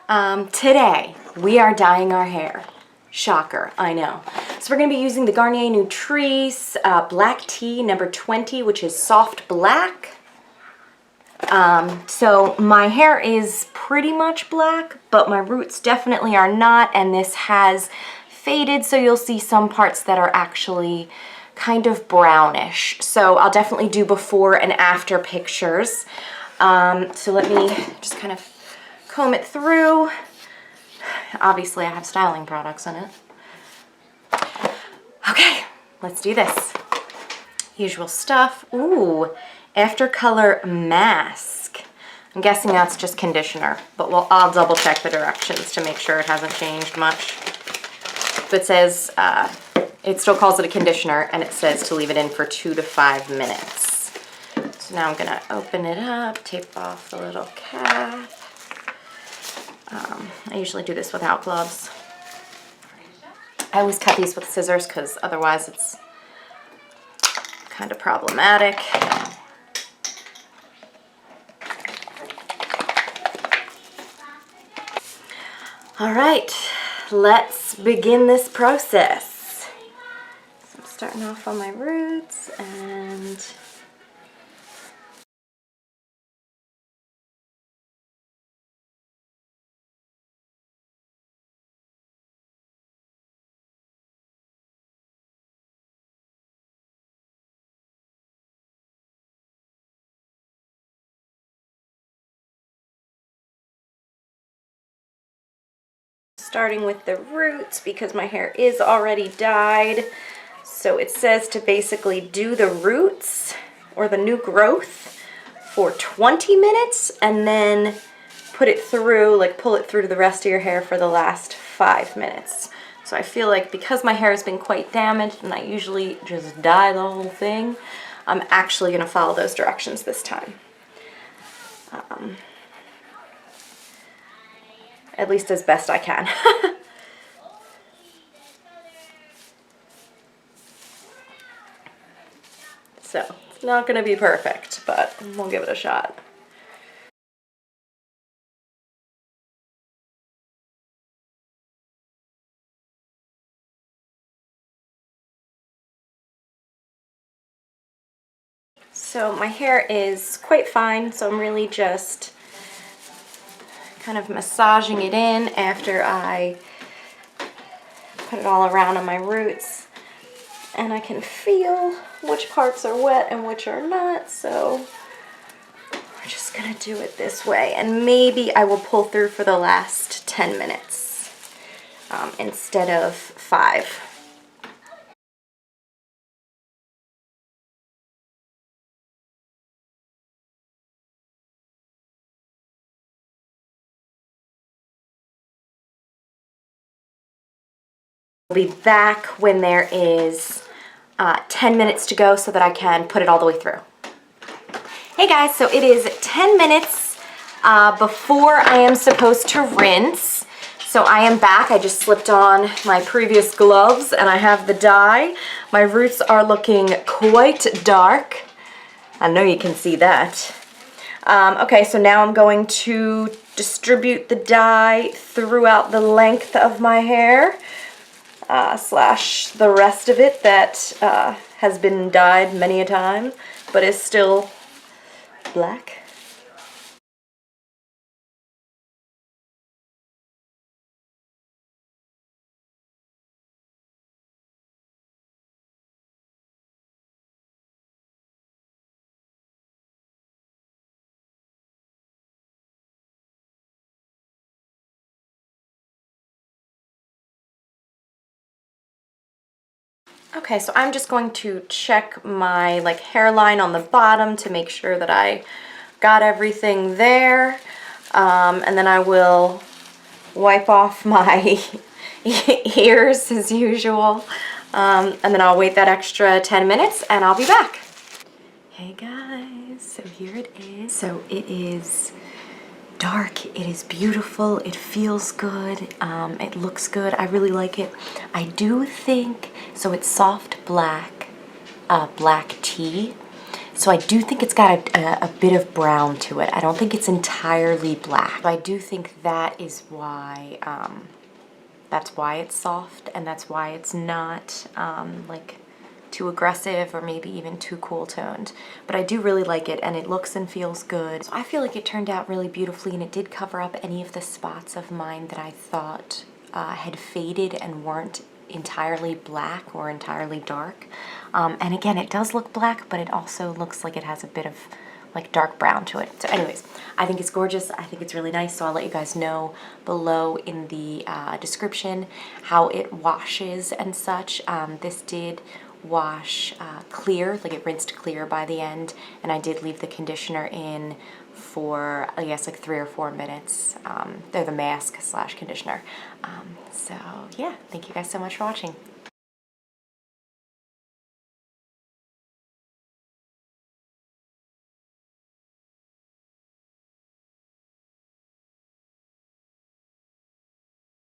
Today we are dyeing our hair. Shocker, I know. So we're going to be using the Garnier Nutrisse Black Tea number 20, which is soft black. So my hair is pretty much black, but my roots definitely are not, and this has faded, so you'll see some parts that are actually kind of brownish. So I'll definitely do before and after pictures. So let me just kind of comb it through. Obviously I have styling products in it. Okay, let's do this. Usual stuff. Ooh, after color mask. I'm guessing that's just conditioner, but I'll double check the directions to make sure it hasn't changed much. But it says, it still calls it a conditioner, and it says to leave it in for 2 to 5 minutes. So now I'm gonna open it up, tape off the little cap. I usually do this without gloves. I always cut these with scissors because otherwise it's kind of problematic. All right, let's begin this process. So I'm starting off on my roots and starting with the roots because my hair is already dyed. So it says to basically do the roots or the new growth for 20 minutes and then put it through, like pull it through to the rest of your hair for the last 5 minutes. So I feel like because my hair has been quite damaged and I usually just dye the whole thing, I'm actually going to follow those directions this time. At least as best I can. So, it's not going to be perfect, but we'll give it a shot. So my hair is quite fine, so I'm really just kind of massaging it in after I put it all around on my roots. And I can feel which parts are wet and which are not, so we're just gonna do it this way. And maybe I will pull through for the last 10 minutes instead of 5. I'll be back when there is 10 minutes to go so that I can put it all the way through. Hey guys, so it is 10 minutes before I am supposed to rinse. So I am back. I just slipped on my previous gloves and I have the dye. My roots are looking quite dark. I know you can see that. Okay, so now I'm going to distribute the dye throughout the length of my hair. Slash the rest of it that has been dyed many a time, but is still black. Okay, so I'm just going to check my hairline on the bottom to make sure that I got everything there. And then I will wipe off my ears as usual. And then I'll wait that extra 10 minutes and I'll be back. Hey guys, so here it is. So it is dark, it is beautiful, it feels good, it looks good, I really like it. I do think, so it's soft black, black tea. So I do think it's got a bit of brown to it. I don't think it's entirely black. I do think that is why, that's why it's soft, and that's why it's not like too aggressive or maybe even too cool toned. But I do really like it, and it looks and feels good. So I feel like it turned out really beautifully, and it did cover up any of the spots of mine that I thought had faded and weren't entirely black or entirely dark. And again, it does look black, but it also looks like it has a bit of like dark brown to it. So anyways, I think it's gorgeous. I think it's really nice. So I'll let you guys know below in the description how it washes and such. This did wash clear, like it rinsed clear by the end, and I did leave the conditioner in for I guess like 3 or 4 minutes. They're the mask / conditioner. So yeah, thank you guys so much for watching.